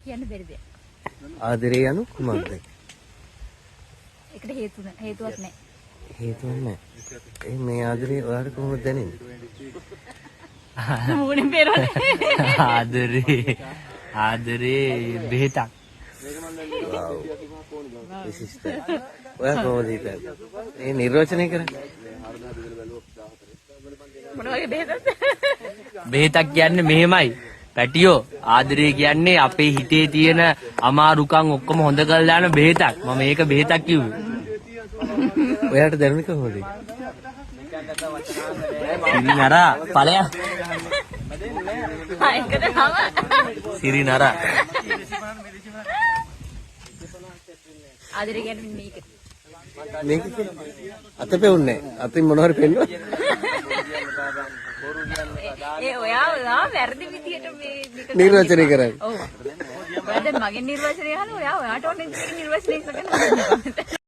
කියන්න බැරිද? ආදරේ යනු කුමක්ද? ඒකට හේතුවක් නැහැ. හේතුවක් නැහැ. මේ ආදරේ ඔයාලට කොහොමද දැනෙන්නේ? මොනේ පෙරෝනේ. ආදරේ බෙහෙතක්. වව්. විශිෂ්ටයි. ඔයා කොහොමද හිතන්නේ? මේ නිර්වචනය කරන්නේ? මොන වගේ බෙහෙතක්ද? බෙහෙතක් කියන්නේ මෙහෙමයි. පැටියෝ ආදරේ කියන්නේ අපේ හිතේ තියෙන අමාරුකම් ඔක්කොම හොඳ කරලා දාන බෙහෙතක්. මම මේක බෙහෙතක් කිව්වේ. ඔයාට දැනුනේ කොහොමද? සිරිනරා ඵලයක්. ඒකට නම සිරිනරා. ආදරේ කියන්නේ මේක. මේක අත පෙවුන්නේ අතින් මොනවාරි පෙන්නුවා? ඒ ඔයා වැරදි විදියට මේ නිර්වචනය කරන්නේ. ඔව්. ඔයා දැන් මගෙන් නිර්වචනය අහනවා ඔයාට ඕනේ නිර්වචනය කරන්න.